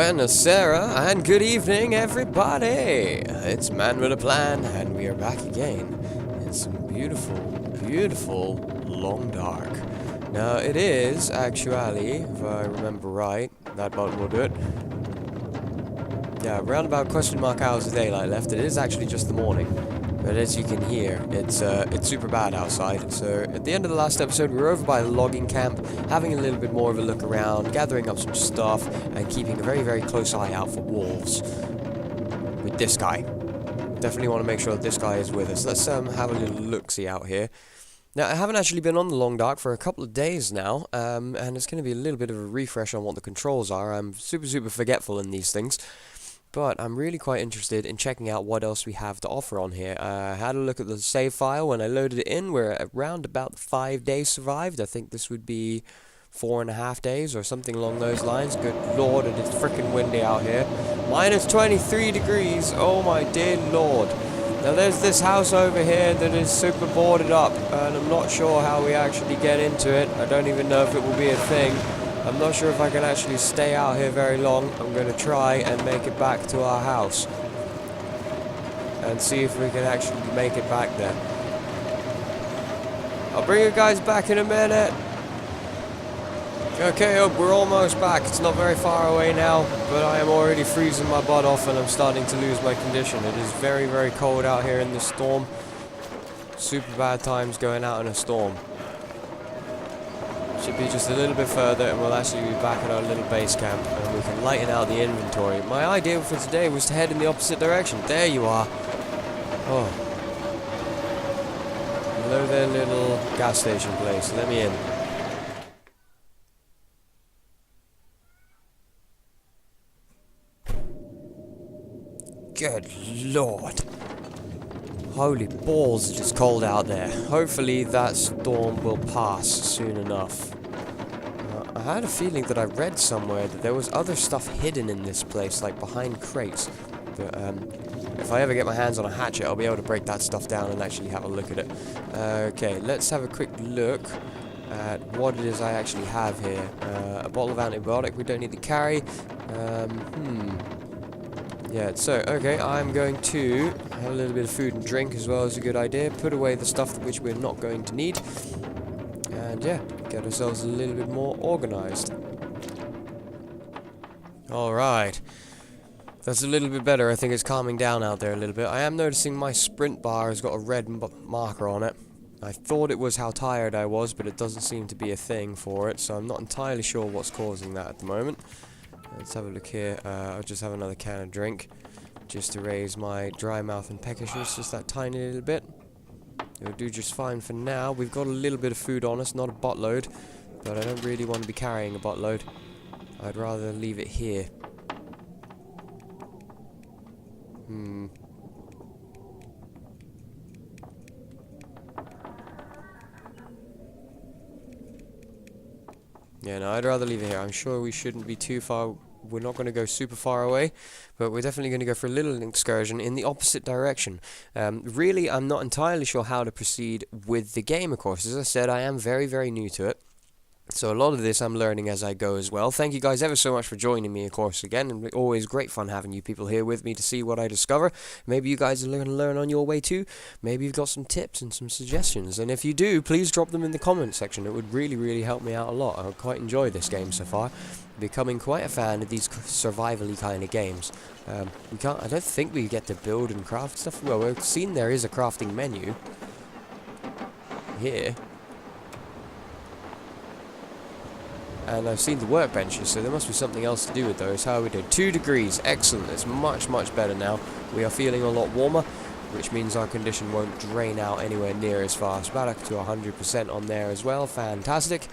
Buonasera and good evening, everybody. It's MannwidaPlann, and we are back again in some beautiful, beautiful Long Dark. Now, it is actually, if I remember right, that button will do it. Yeah, around about question mark hours of daylight left. It is actually just the morning. But as you can hear, it's super bad outside. So at the end of the last episode, we were over by the logging camp, having a little bit more of a look around, gathering up some stuff, and keeping a very, very close eye out for wolves. With this guy. Definitely want to make sure that this guy is with us. Let's have a little look-see out here. Now, I haven't actually been on the Long Dark for a couple of days now, and it's going to be a little bit of a refresh on what the controls are. I'm super, super forgetful in these things. But I'm really quite interested in checking out what else we have to offer on here. I had a look at the save file when I loaded it in. We're at around about 5 days survived. I think this would be 4.5 days or something along those lines. Good lord, it is freaking windy out here. Minus 23 degrees. Oh my dear lord. Now there's this house over here that is super boarded up, and I'm not sure how we actually get into it. I don't even know if it will be a thing. I'm not sure if I can actually stay out here very long. I'm going to try and make it back to our house. And see if we can actually make it back there. I'll bring you guys back in a minute. Okay, we're almost back. It's not very far away now, but I am already freezing my butt off and I'm starting to lose my condition. It is very, very cold out here in this storm. Super bad times going out in a storm. Should be just a little bit further and we'll actually be back at our little base camp and we can lighten out the inventory. My idea for today was to head in the opposite direction. There you are. Oh. Hello there, little gas station place. Let me in. Good lord. Holy balls, it is cold out there. Hopefully that storm will pass soon enough. I had a feeling that I read somewhere that there was other stuff hidden in this place, like behind crates. But if I ever get my hands on a hatchet, I'll be able to break that stuff down and actually have a look at it. Okay, let's have a quick look at what it is I actually have here. A bottle of antibiotic we don't need to carry. Yeah, so, okay, I'm going to have a little bit of food and drink as well as a good idea. Put away the stuff which we're not going to need. And yeah, get ourselves a little bit more organized. Alright. That's a little bit better. I think it's calming down out there a little bit. I am noticing my sprint bar has got a red marker on it. I thought it was how tired I was, but it doesn't seem to be a thing for it. So I'm not entirely sure what's causing that at the moment. Let's have a look here. I'll just have another can of drink, just to raise my dry mouth and peckishness just that tiny little bit. It'll do just fine for now. We've got a little bit of food on us, not a buttload, but I don't really want to be carrying a buttload. I'd rather leave it here. Yeah, no, I'd rather leave it here. I'm sure we shouldn't be too far. We're not going to go super far away, but we're definitely going to go for a little excursion in the opposite direction. Really, I'm not entirely sure how to proceed with the game, of course. As I said, I am very, very new to it. So a lot of this I'm learning as I go as well. Thank you guys ever so much for joining me, of course, again. And always great fun having you people here with me to see what I discover. Maybe you guys are going to learn on your way too. Maybe you've got some tips and some suggestions. And if you do, please drop them in the comment section. It would really, really help me out a lot. I quite enjoy this game so far. Becoming quite a fan of these survival-y kind of games. I don't think we get to build and craft stuff. Well, we've seen there is a crafting menu here. And I've seen the workbenches, so there must be something else to do with those. How are we doing? 2 degrees. Excellent. It's much, much better now. We are feeling a lot warmer, which means our condition won't drain out anywhere near as fast. About up to 100% on there as well. Fantastic.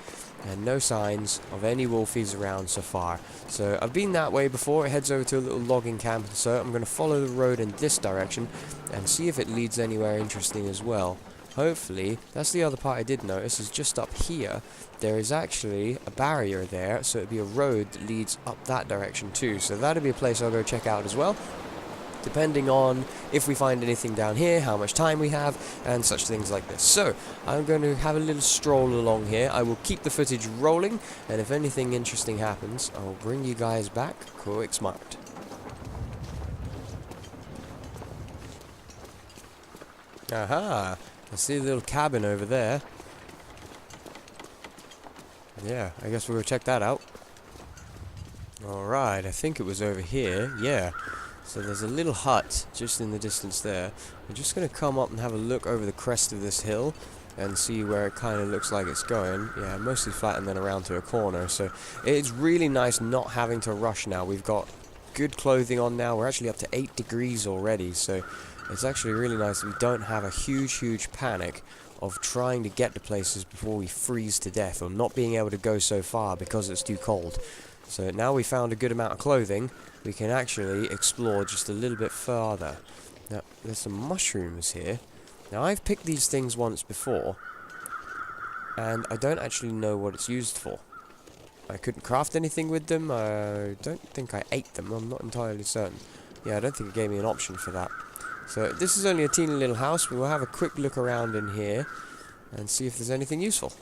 And no signs of any wolfies around so far. So I've been that way before. It heads over to a little logging camp. So I'm going to follow the road in this direction and see if it leads anywhere interesting as well. Hopefully, that's the other part I did notice, is just up here, there is actually a barrier there, so it'd be a road that leads up that direction too. So that'd be a place I'll go check out as well. depending on if we find anything down here, how much time we have, and such things like this. So, I'm going to have a little stroll along here. I will keep the footage rolling, and if anything interesting happens, I'll bring you guys back quick smart. Aha! I see a little cabin over there. Yeah, I guess we'll go check that out. Alright, I think it was over here. Yeah. So there's a little hut just in the distance there. I'm just going to come up and have a look over the crest of this hill and see where it kind of looks like it's going. Yeah, mostly flat and then around to a corner. So it's really nice not having to rush now. We've got good clothing on now. We're actually up to 8 degrees already. So it's actually really nice that we don't have a huge panic of trying to get to places before we freeze to death, or not being able to go so far because it's too cold. So now we found a good amount of clothing, we can actually explore just a little bit further. Now, there's some mushrooms here. Now, I've picked these things once before, and I don't actually know what it's used for. I couldn't craft anything with them. I don't think I ate them. I'm not entirely certain. Yeah, I don't think it gave me an option for that. So this is only a teeny little house. We will have a quick look around in here and see if there's anything useful.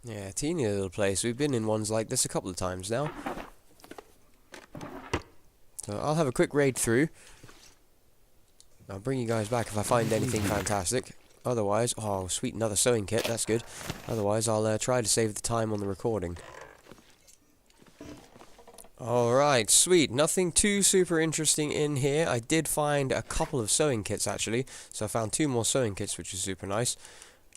Yeah, teeny little place. We've been in ones like this a couple of times now. So I'll have a quick raid through. I'll bring you guys back if I find anything fantastic. Otherwise, oh sweet, another sewing kit, that's good. Otherwise, I'll try to save the time on the recording. Alright, sweet. Nothing too super interesting in here. I did find a couple of sewing kits, actually. So I found 2 more sewing kits, which is super nice.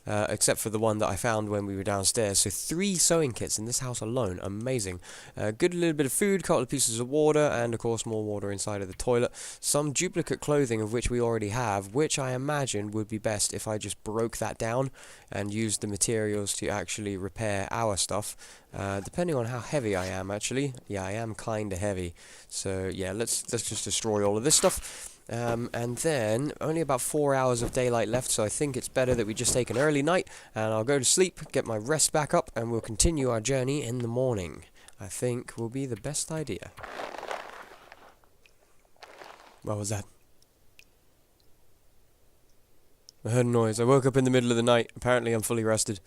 Except for the one that I found when we were downstairs. So 3 sewing kits in this house alone. Amazing. Good little bit of food, couple of pieces of water, and of course more water inside of the toilet. Some duplicate clothing of which we already have, which I imagine would be best if I just broke that down and used the materials to actually repair our stuff. Depending on how heavy I am, actually. Yeah, I am kinda heavy. So yeah, let's just destroy all of this stuff. And then, only about 4 hours of daylight left, so I think it's better that we just take an early night, and I'll go to sleep, get my rest back up, and we'll continue our journey in the morning. I think will be the best idea. What was that? I heard a noise. I woke up in the middle of the night. Apparently I'm fully rested.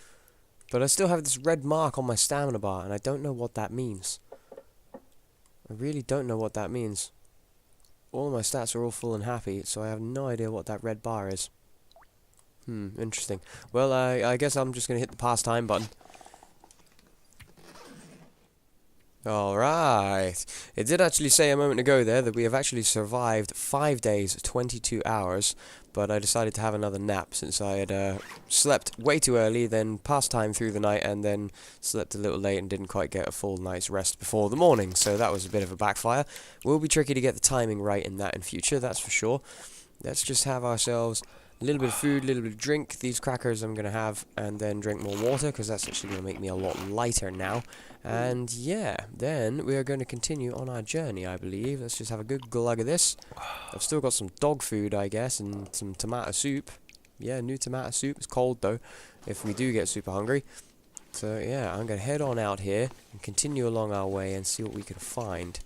But I still have this red mark on my stamina bar, and I don't know what that means. I really don't know what that means. All my stats are all full and happy, so I have no idea what that red bar is. Interesting. Well, I guess I'm just going to hit the pastime button. Alright. It did actually say a moment ago there that we have actually survived 5 days, 22 hours, but I decided to have another nap since I had slept way too early, then passed time through the night, and then slept a little late and didn't quite get a full night's rest before the morning, so that was a bit of a backfire. Will be tricky to get the timing right in that in future, that's for sure. Let's just have ourselves a little bit of food, a little bit of drink. These crackers I'm going to have, and then drink more water, because that's actually going to make me a lot lighter now. And yeah, then we are going to continue on our journey, I believe. Let's just have a good glug of this. I've still got some dog food, I guess, and some tomato soup. Yeah, new tomato soup. It's cold, though, if we do get super hungry. So yeah, I'm going to head on out here and continue along our way and see what we can find.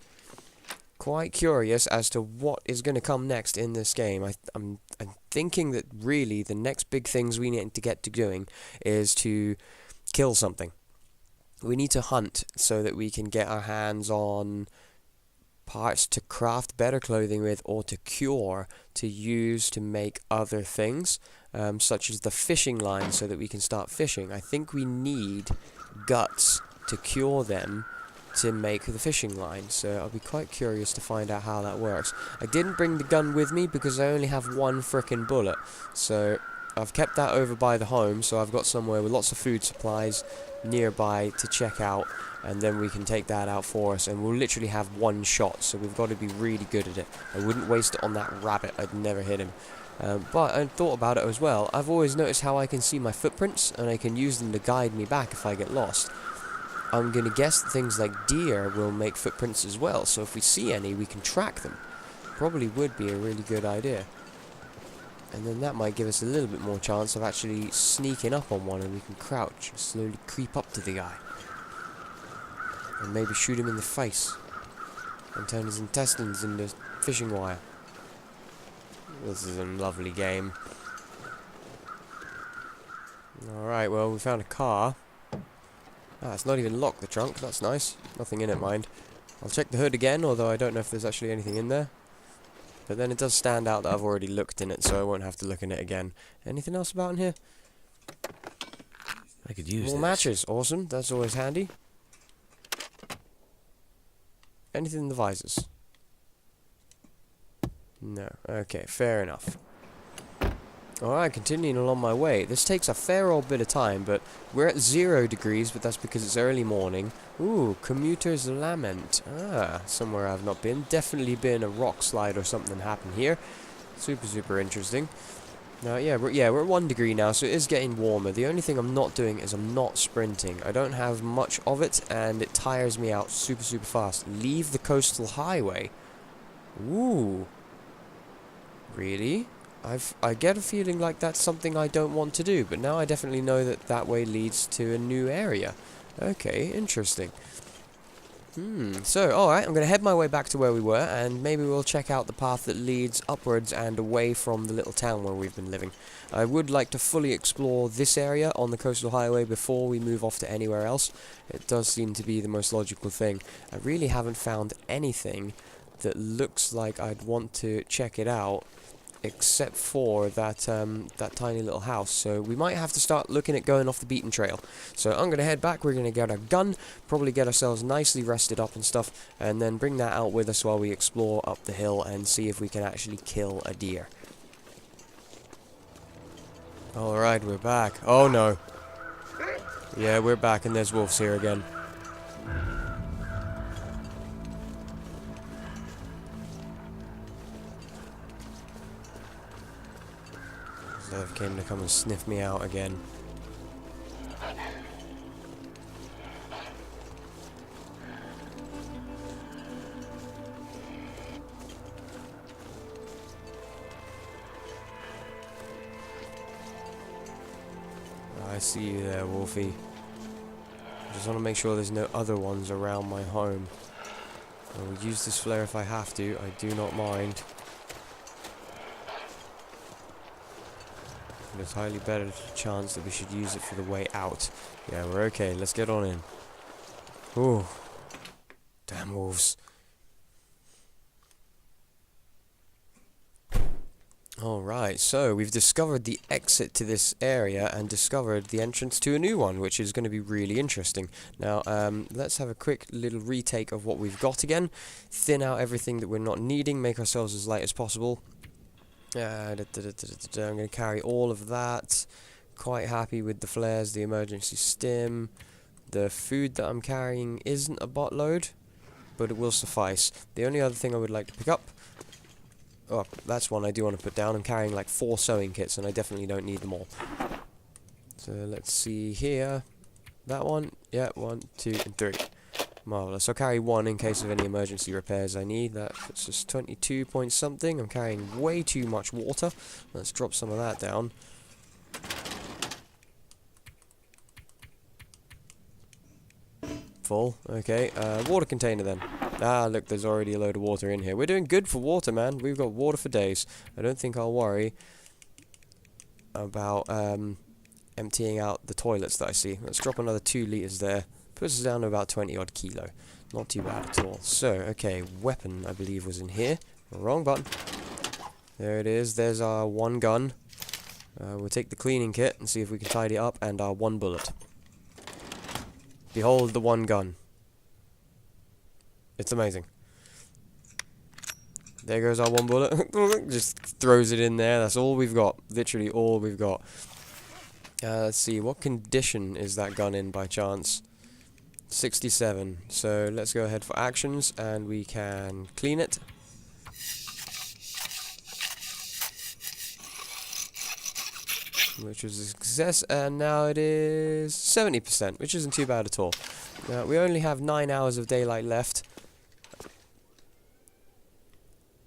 Quite curious as to what is going to come next in this game. I'm thinking that really the next big things we need to get to doing is to kill something. We need to hunt so that we can get our hands on parts to craft better clothing with, or to cure, to use to make other things, such as the fishing line, so that we can start fishing. I think we need guts to cure them to make the fishing line, so I'll be quite curious to find out how that works. I didn't bring the gun with me because I only have 1 frickin' bullet, so I've kept that over by the home, so I've got somewhere with lots of food supplies nearby to check out, and then we can take that out for us, and we'll literally have 1 shot, so we've got to be really good at it. I wouldn't waste it on that rabbit, I'd never hit him. But I thought about it as well. I've always noticed how I can see my footprints, and I can use them to guide me back if I get lost. I'm going to guess that things like deer will make footprints as well, so if we see any, we can track them. Probably would be a really good idea. And then that might give us a little bit more chance of actually sneaking up on one, and we can crouch and slowly creep up to the guy. And maybe shoot him in the face. and turn his intestines into fishing wire. This is a lovely game. Alright, well, we found a car. Ah, it's not even locked, the trunk. That's nice. Nothing in it, mind. I'll check the hood again, although I don't know if there's actually anything in there. But then it does stand out that I've already looked in it, so I won't have to look in it again. Anything else about in here? I could use more this. matches. Awesome. That's always handy. Anything in the visors? No. Okay, fair enough. Alright, continuing along my way. This takes a fair old bit of time, but we're at 0 degrees, but that's because it's early morning. Ooh, Commuter's Lament. Ah, somewhere I've not been. Definitely been a rock slide or something happened here. Super, super interesting. Now, yeah, we're at 1 degree now, so it is getting warmer. The only thing I'm not doing is I'm not sprinting. I don't have much of it, and it tires me out super, super fast. Leave the coastal highway. Ooh. Really? I get a feeling like that's something I don't want to do, but now I definitely know that that way leads to a new area. Okay, interesting. So, alright, I'm going to head my way back to where we were, and maybe we'll check out the path that leads upwards and away from the little town where we've been living. I would like to fully explore this area on the coastal highway before we move off to anywhere else. It does seem to be the most logical thing. I really haven't found anything that looks like I'd want to check it out, except for that that tiny little house. So we might have to start looking at going off the beaten trail. So I'm going to head back, we're going to get a gun, probably get ourselves nicely rested up and stuff, and then bring that out with us while we explore up the hill and see if we can actually kill a deer. Alright, we're back. Oh no. Yeah, we're back and there's wolves here again. They came to come and sniff me out again. I see you there, Wolfie. I just want to make sure there's no other ones around my home. I will use this flare if I have to. I do not mind. There's highly better chance that we should use it for the way out. Yeah, we're okay. Let's get on in. Ooh. Damn wolves. Alright, so we've discovered the exit to this area and discovered the entrance to a new one, which is going to be really interesting. Now, let's have a quick little retake of what we've got again. Thin out everything that we're not needing, make ourselves as light as possible. I'm going to carry all of that. Quite happy with the flares, the emergency stim. The food that I'm carrying isn't a boatload, but it will suffice. The only other thing I would like to pick up... Oh, that's one I do want to put down. I'm carrying like 4 sewing kits, and I definitely don't need them all. So let's see here. That one. Yeah, 1, 2, and 3. Marvellous. I'll carry 1 in case of any emergency repairs I need. That puts us 22 point something. I'm carrying way too much water. Let's drop some of that down. Full. Okay. Water container then. Ah, look, there's already a load of water in here. We're doing good for water, man. We've got water for days. I don't think I'll worry about emptying out the toilets that I see. Let's drop another 2 litres there. Puts us down to about 20 odd kilo. Not too bad at all. So, okay, weapon I believe was in here. Wrong button. There it is. There's our 1 gun. We'll take the cleaning kit and see if we can tidy it up, and our 1 bullet. Behold the 1 gun. It's amazing. There goes our 1 bullet. Just throws it in there. That's all we've got. Literally all we've got. Let's see. What condition is that gun in by chance? 67. So let's go ahead for actions and we can clean it. Which was a success, and now it is 70%, which isn't too bad at all. Now, we only have 9 hours of daylight left.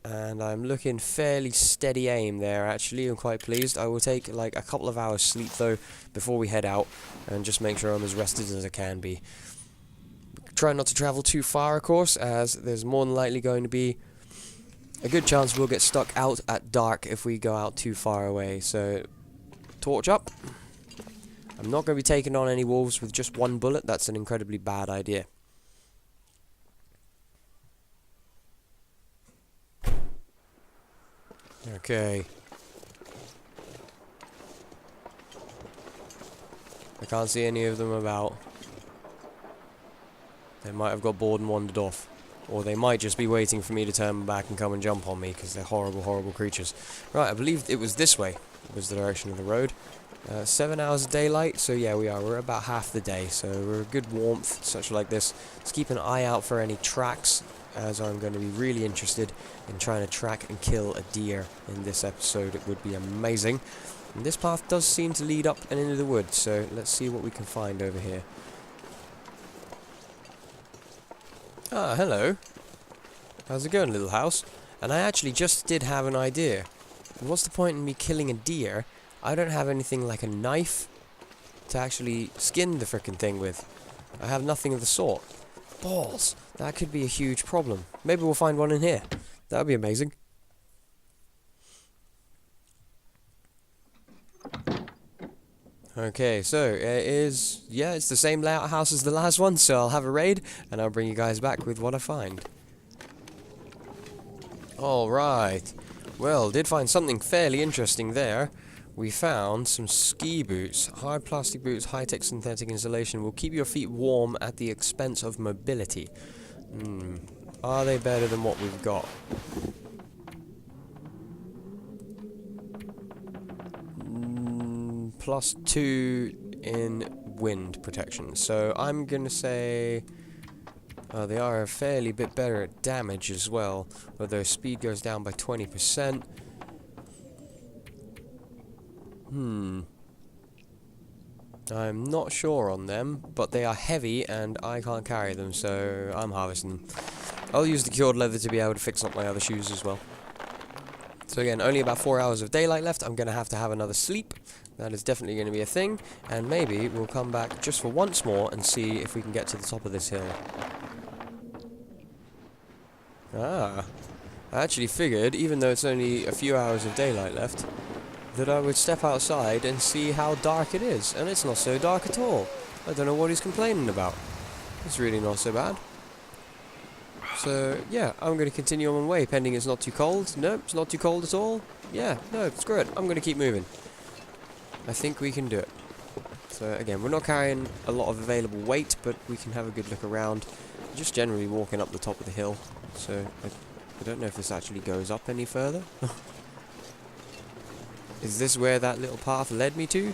And I'm looking fairly steady aim there, actually. I'm quite pleased. I will take like a couple of hours sleep though before we head out and just make sure I'm as rested as I can be. Try not to travel too far, of course, as there's more than likely going to be a good chance we'll get stuck out at dark if we go out too far away. So, torch up. I'm not going to be taking on any wolves with just one bullet. That's an incredibly bad idea. Okay. I can't see any of them about. They might have got bored and wandered off. Or they might just be waiting for me to turn back and come and jump on me, because they're horrible, horrible creatures. Right, I believe it was this way, was the direction of the road. 7 hours of daylight, so yeah, we're about half the day, so we're a good warmth, such like this. Let's keep an eye out for any tracks, as I'm going to be really interested in trying to track and kill a deer in this episode. It would be amazing. And this path does seem to lead up and into the woods, so let's see what we can find over here. Ah, hello. How's it going, little house? And I actually just did have an idea. What's the point in me killing a deer? I don't have anything like a knife to actually skin the frickin' thing with. I have nothing of the sort. Balls! That could be a huge problem. Maybe we'll find one in here. That would be amazing. Okay, so it is, yeah, it's the same layout house as the last one, so I'll have a raid, and I'll bring you guys back with what I find. Alright, well, did find something fairly interesting there. We found some ski boots. Hard plastic boots, high-tech synthetic insulation will keep your feet warm at the expense of mobility. Are they better than what we've got? +2 in wind protection. So I'm gonna say they are a fairly bit better at damage as well, although speed goes down by 20%. I'm not sure on them, but they are heavy and I can't carry them, so I'm harvesting them. I'll use the cured leather to be able to fix up my other shoes as well. So again, only about 4 hours of daylight left. I'm going to have another sleep. That is definitely going to be a thing. And maybe we'll come back just for once more and see if we can get to the top of this hill. Ah. I actually figured, even though it's only a few hours of daylight left, that I would step outside and see how dark it is. And it's not so dark at all. I don't know what he's complaining about. It's really not so bad. So, yeah, I'm going to continue on my way, pending it's not too cold. Nope, it's not too cold at all. Yeah, no, screw it. I'm going to keep moving. I think we can do it. So, again, we're not carrying a lot of available weight, but we can have a good look around. Just generally walking up the top of the hill. So, I don't know if this actually goes up any further. Is this where that little path led me to?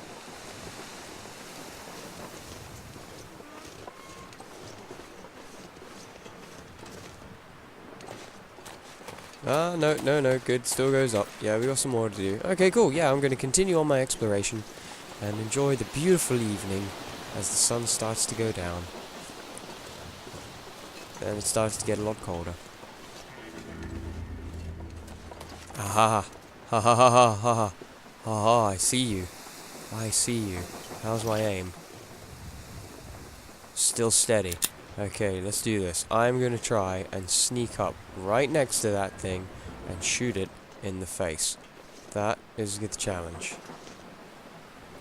Ah, no, good, still goes up. Yeah, we got some more to do. Okay, cool, yeah, I'm going to continue on my exploration and enjoy the beautiful evening as the sun starts to go down. And it starts to get a lot colder. Aha, ha ha ha ha ha ha. Aha, I see you. I see you. How's my aim? Still steady. Okay, let's do this. I'm going to try and sneak up right next to that thing and shoot it in the face. That is the challenge.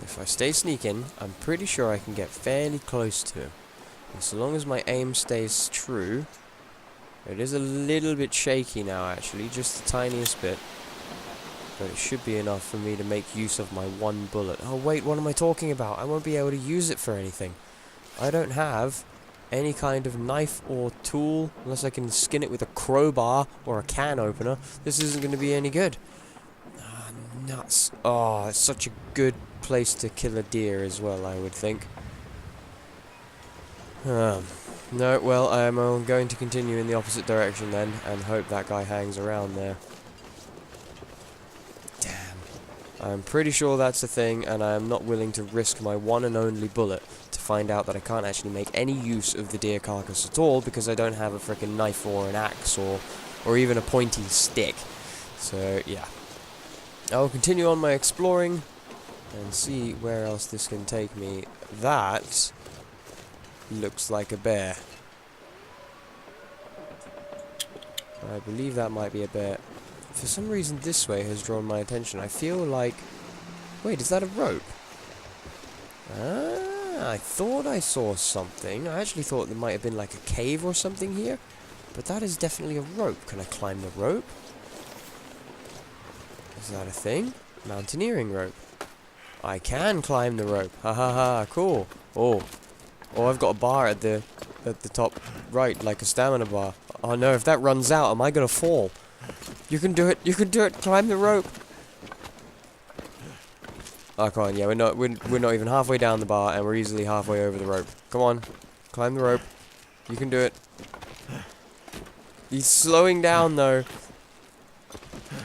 If I stay sneaking, I'm pretty sure I can get fairly close to him. And so long as my aim stays true, it is a little bit shaky now actually, just the tiniest bit. But it should be enough for me to make use of my one bullet. Oh wait, what am I talking about? I won't be able to use it for anything. I don't have any kind of knife or tool, unless I can skin it with a crowbar or a can opener. This isn't going to be any good. Ah, nuts. Oh, it's such a good place to kill a deer as well, I would think. No, well, I'm going to continue in the opposite direction then, and hope that guy hangs around there. Damn. I'm pretty sure that's a thing, and I am not willing to risk my one and only bullet to find out that I can't actually make any use of the deer carcass at all because I don't have a frickin' knife or an axe or even a pointy stick. So, yeah. I'll continue on my exploring and see where else this can take me. That looks like a bear. I believe that might be a bit... For some reason this way has drawn my attention. I feel like... Wait, is that a rope? Ah, I thought I saw something. I actually thought there might have been like a cave or something here. But that is definitely a rope. Can I climb the rope? Is that a thing? Mountaineering rope. I can climb the rope. Ha ha ha, cool. Oh. Oh, I've got a bar at the top right, like a stamina bar. Oh no, if that runs out, am I gonna fall? You can do it, you can do it, climb the rope. Oh, come on, yeah, we're not even halfway down the bar, and we're easily halfway over the rope. Come on, climb the rope. You can do it. He's slowing down, though.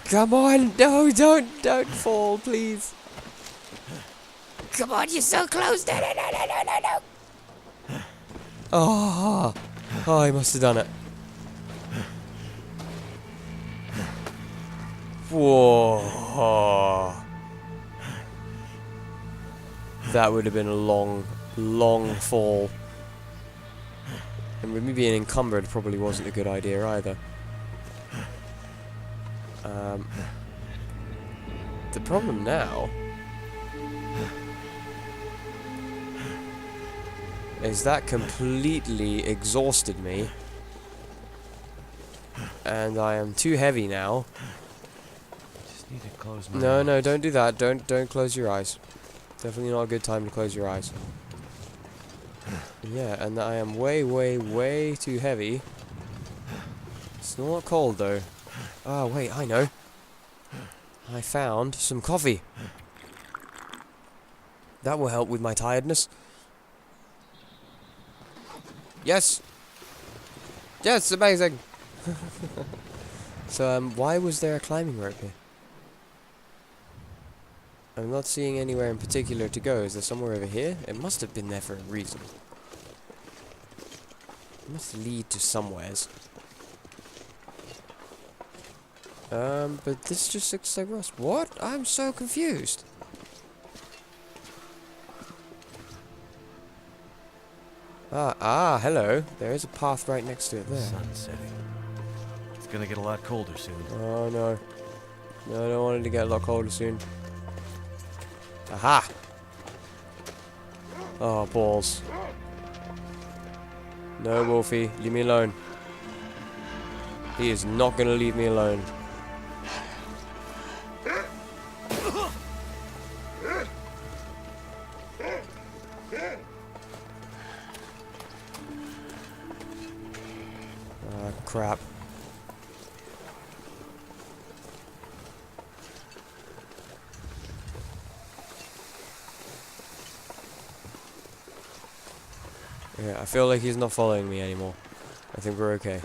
Come on, no, don't fall, please. Come on, you're so close. No, no, no, no, no, no, no. Oh, I must have done it. Whoa. That would have been a long, long fall. And with me being encumbered probably wasn't a good idea either. The problem now is that completely exhausted me. And I am too heavy now. Just need to close my No, eyes. no, don't do that. Don't close your eyes. Definitely not a good time to close your eyes. Yeah, and I am way, way, way too heavy. It's not cold though. Oh, wait, I know. I found some coffee. That will help with my tiredness. Yes! Yes, amazing! So, why was there a climbing rope here? I'm not seeing anywhere in particular to go. Is there somewhere over here? It must have been there for a reason. It must lead to somewheres. But this just looks like rust. What? I'm so confused. Hello. There is a path right next to it there. Sun's setting. It's gonna get a lot colder soon. Oh no. No, I don't want it to get a lot colder soon. Aha! Oh, balls. No, Wolfie. Leave me alone. He is not gonna leave me alone. Ah, crap. Yeah, I feel like he's not following me anymore. I think we're okay.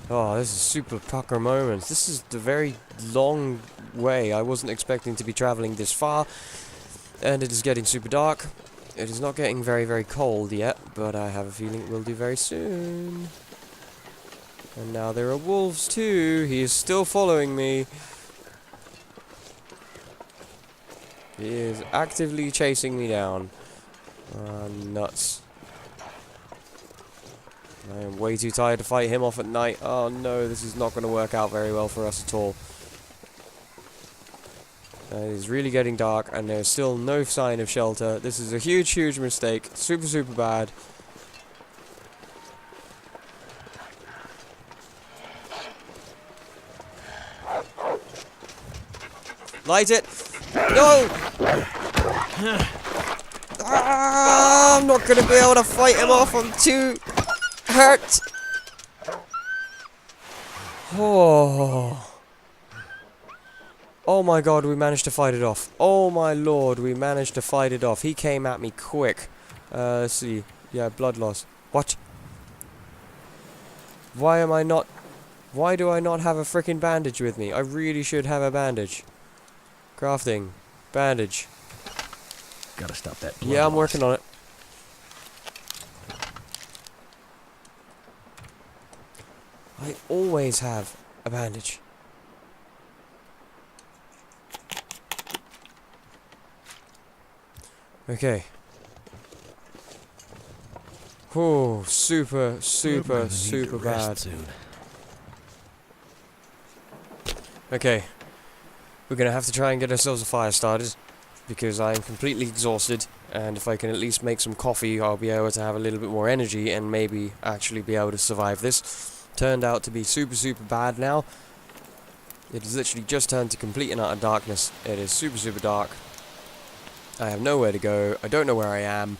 Oh, this is super pucker moments. This is the very long way. I wasn't expecting to be traveling this far. And it is getting super dark. It is not getting very, very cold yet, but I have a feeling it will do very soon. And now there are wolves too. He is still following me. He is actively chasing me down. Nuts. I am way too tired to fight him off at night. Oh no, this is not going to work out very well for us at all. It is really getting dark and there's still no sign of shelter. This is a huge, huge mistake. Super, super bad. Light it! No! I'm not going to be able to fight him off. I'm too hurt. Oh. Oh my god, we managed to fight it off. Oh my lord, we managed to fight it off. He came at me quick. Let's see. Yeah, blood loss. What? Why am I not... Why do I not have a freaking bandage with me? I really should have a bandage. Crafting. Bandage. Gotta stop that blood Yeah, I'm loss. working on it. I always have a bandage. Okay. Oh, super, super, We're gonna need super to rest bad. soon. Okay. We're gonna have to try and get ourselves a fire started, because I am completely exhausted, and if I can at least make some coffee, I'll be able to have a little bit more energy and maybe actually be able to survive this. Turned out to be super bad now. It has literally just turned to complete and utter darkness. It is super dark. I have nowhere to go, I don't know where I am,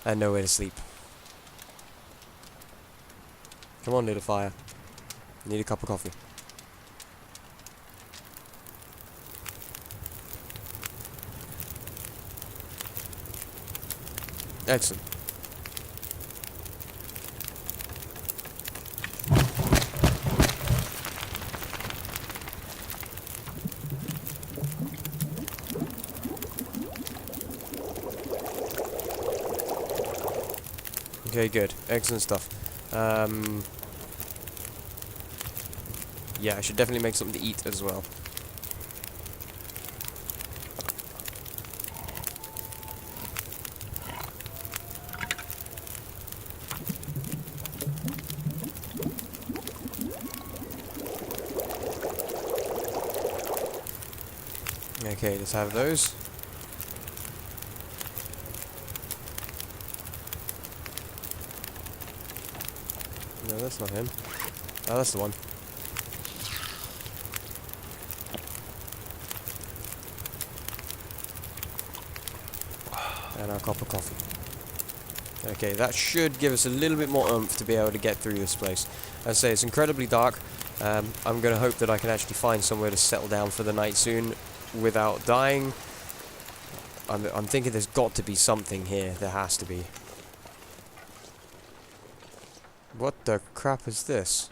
and nowhere to sleep. Come on, little fire. Need a cup of coffee. Excellent. Okay, good. Excellent stuff. Yeah, I should definitely make something to eat as well. Okay, let's have those. No, that's not him. Oh, that's the one. And our cup of coffee. Okay, that should give us a little bit more oomph to be able to get through this place. As I say, it's incredibly dark. I'm going to hope that I can actually find somewhere to settle down for the night soon without dying. I'm thinking there's got to be something here. There has to be. What the crap is this?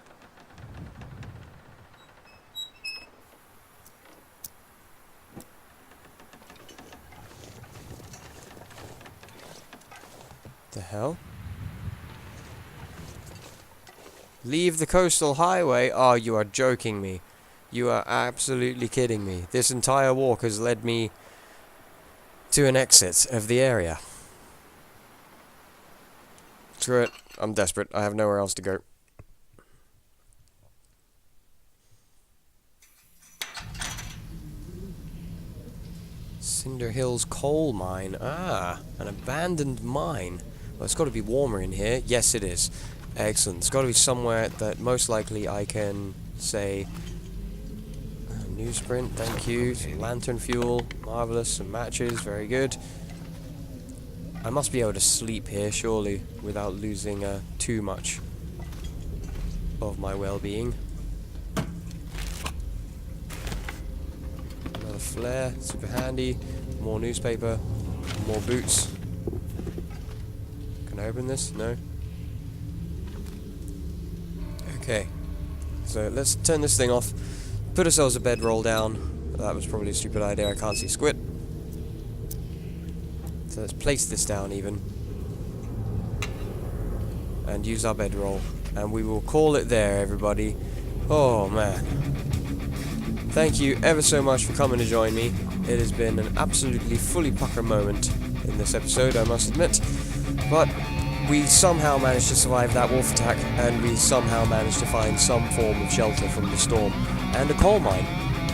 The hell? Leave the coastal highway? Oh, you are joking me. You are absolutely kidding me. This entire walk has led me to an exit of the area. Screw it. I'm desperate. I have nowhere else to go. Cinder Hills coal mine. Ah, an abandoned mine. Well, it's got to be warmer in here. Yes, it is. Excellent. It's got to be somewhere that most likely I can say... newsprint, thank you. Some lantern fuel. Marvellous. Some matches. Very good. I must be able to sleep here, surely, without losing too much of my well-being. Another flare, super handy. More newspaper, more boots. Can I open this? No. Okay. So let's turn this thing off. Put ourselves a bedroll down. That was probably a stupid idea. I can't see squid. So let's place this down even. And use our bedroll. And we will call it there, everybody. Oh, man. Thank you ever so much for coming to join me. It has been an absolutely fully pucker moment in this episode, I must admit. But we somehow managed to survive that wolf attack, and we somehow managed to find some form of shelter from the storm. And a coal mine,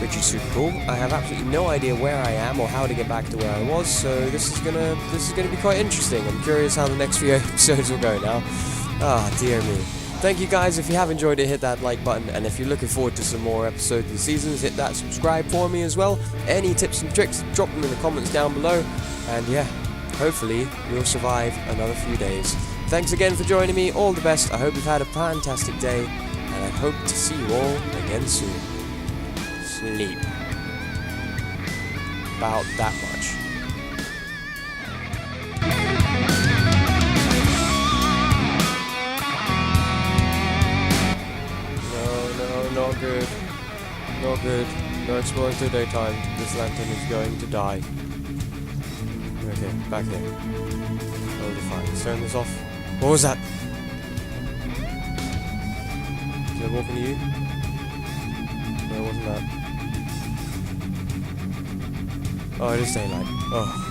which is super cool. I have absolutely no idea where I am or how to get back to where I was, so this is gonna be quite interesting. I'm curious how the next few episodes will go now. Ah, dear me. Thank you guys. If you have enjoyed it, hit that like button, and if you're looking forward to some more episodes and seasons, hit that subscribe for me as well. Any tips and tricks, drop them in the comments down below, and yeah, hopefully we'll survive another few days. Thanks again for joining me. All the best. I hope you've had a fantastic day, and I hope to see you all again soon. Sleep. About that much. No, not good. Not good. No exploring till daytime. This lantern is going to die. Okay, back here. Oh, fine. Let's turn this off. What was that? Did I walk into you? No, it wasn't that. Oh, it is daylight. Oh.